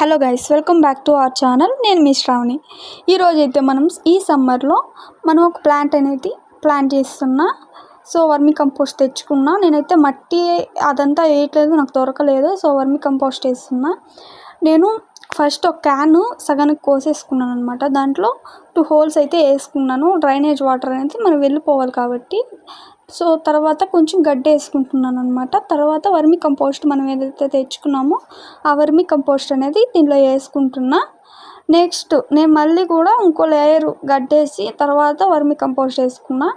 Hello guys, welcome back to our channel. నేను మీ శ్రావణి. ఈరోజైతే మనం ఈ సమ్మర్లో ఒక ప్లాంట్ అనేది ప్లాంట్ చేస్తున్నా. సో వర్మి కంపోస్ట్ తెచ్చుకున్నా. నేనైతే మట్టి అదంతా వేయట్లేదు, నాకు దొరకలేదు. సో వర్మి కంపోస్ట్ వేస్తున్నా. నేను ఫస్ట్ ఒక క్యాన్ సగానికి కోసేసుకున్నాను అనమాట. దాంట్లో 2 హోల్స్ అయితే వేసుకున్నాను. డ్రైనేజ్ వాటర్ అనేది మనం వెళ్ళిపోవాలి కాబట్టి. సో తర్వాత కొంచెం గడ్డి వేసుకుంటున్నాను అనమాట. తర్వాత వర్మి కంపోస్ట్ మనం ఏదైతే తెచ్చుకున్నామో ఆ వర్మి కంపోస్ట్ అనేది దీంట్లో వేసుకుంటున్నా. నెక్స్ట్ నేను మళ్ళీ కూడా ఇంకో లేయర్ గడ్డేసి తర్వాత వర్మి కంపోస్ట్ వేసుకున్నా.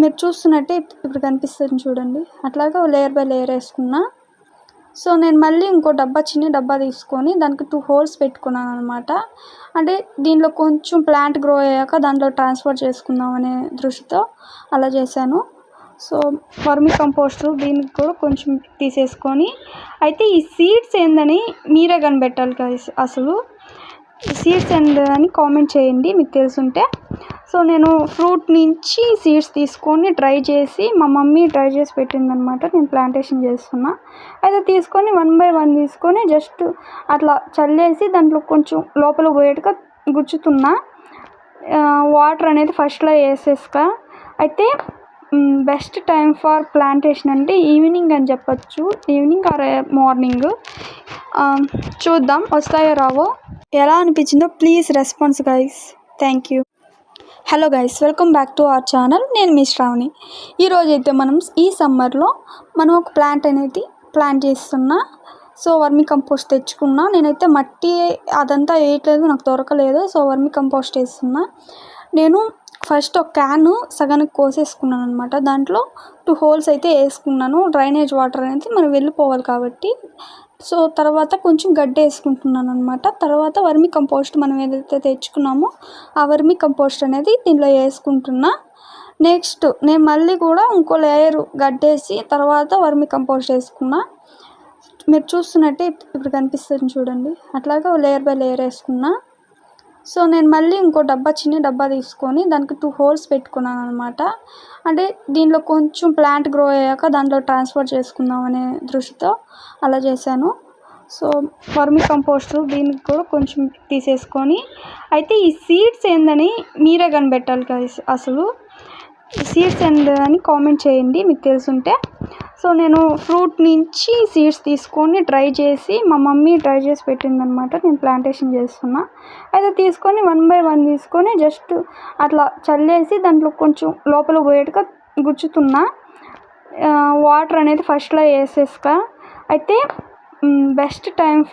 మీరు చూస్తున్నట్టే ఇప్పుడు కనిపిస్తుంది చూడండి. అట్లాగా లేయర్ బై లేయర్ వేసుకున్నా. సో నేను మళ్ళీ ఇంకో చిన్న డబ్బా తీసుకొని దానికి 2 హోల్స్ పెట్టుకున్నాను అనమాట. అంటే దీనిలో కొంచెం ప్లాంట్ గ్రో అయ్యాక దాంట్లో ట్రాన్స్ఫర్ చేసుకుందాం అనే దృష్టితో అలా చేశాను. సో వర్మి కంపోస్ట్ దీనికి కూడా కొంచెం తీసేసుకొని, అయితే ఈ సీడ్స్ ఏందని మీరే కనిపెట్టాలి గైస్. అసలు సీడ్స్ ఏందని కామెంట్ చేయండి మీకు తెలుసుంటే. సో నేను ఫ్రూట్ నుంచి సీడ్స్ తీసుకొని డ్రై చేసి, మా మమ్మీ డ్రై చేసి పెట్టిందనమాట. నేను ప్లాంటేషన్ చేస్తున్నా. అయితే తీసుకొని 1 బై 1 తీసుకొని జస్ట్ అట్లా చల్లేసి దాంట్లో కొంచెం లోపల పోయేట్టుగా గుచ్చుతున్నా. వాటర్ అనేది ఫస్ట్లో వేసేస్తా. అయితే బెస్ట్ టైం ఫర్ ప్లాంటేషన్ అంటే ఈవినింగ్ అని చెప్పచ్చు. Evening or morning. చూద్దాం వస్తాయో రావో. ఎలా అనిపించిందో please response guys. Thank you. Hello guys, welcome back to our channel. నేను మీ శ్రావణి. ఈరోజైతే మనం ఈ సమ్మర్లో ఒక ప్లాంట్ అనేది ప్లాంట్ చేస్తున్నా. సో వర్మి కంపోస్ట్ తెచ్చుకున్నా. నేనైతే మట్టి అదంతా వేయట్లేదు, నాకు దొరకలేదు. సో వర్మి కంపోస్ట్ వేస్తున్నా. నేను ఫస్ట్ ఒక క్యాన్ సగానికి కోసేసుకున్నాను అనమాట. దాంట్లో 2 హోల్స్ అయితే వేసుకున్నాను. డ్రైనేజ్ వాటర్ అనేది మనం వెళ్ళిపోవాలి కాబట్టి. సో తర్వాత కొంచెం గడ్డి వేసుకుంటున్నాను అనమాట. తర్వాత వర్మి కంపోస్ట్ మనం ఏదైతే తెచ్చుకున్నామో ఆ వర్మి కంపోస్ట్ అనేది దీంట్లో వేసుకుంటున్నా. నెక్స్ట్ నేను మళ్ళీ కూడా ఇంకో లేయర్ గడ్డేసి తర్వాత వర్మి కంపోస్ట్ వేసుకున్నా. మీరు చూస్తున్నట్టే ఇప్పుడు కనిపిస్తుంది చూడండి. అట్లాగా లేయర్ బై లేయర్ వేసుకున్నా. సో నేను మళ్ళీ ఇంకో చిన్న డబ్బా తీసుకొని దానికి 2 హోల్స్ పెట్టుకున్నాను అనమాట. అంటే దీనిలో కొంచెం ప్లాంట్ గ్రో అయ్యాక దాంట్లో ట్రాన్స్ఫర్ చేసుకుందాం అనే దృష్టితో అలా చేశాను. సో వర్మి కంపోస్ట్ దీనికి కూడా కొంచెం తీసేసుకొని, అయితే ఈ సీడ్స్ ఏందని మీరే కనిపెట్టాలి గైస్. అసలు సీడ్స్ ఏందని కామెంట్ చేయండి మీకు తెలుసుంటే. సో నేను ఫ్రూట్ నుంచి సీడ్స్ తీసుకొని డ్రై చేసి, మా మమ్మీ డ్రై చేసి పెట్టిందనమాట. నేను ప్లాంటేషన్ చేస్తున్నా. అయితే తీసుకొని 1 బై 1 తీసుకొని జస్ట్ అట్లా చల్లేసి దాంట్లో కొంచెం లోపల పోయేట్టుగా గుచ్చుతున్నా. వాటర్ అనేది ఫస్ట్లో వేసేస్తా. అయితే బెస్ట్ టైం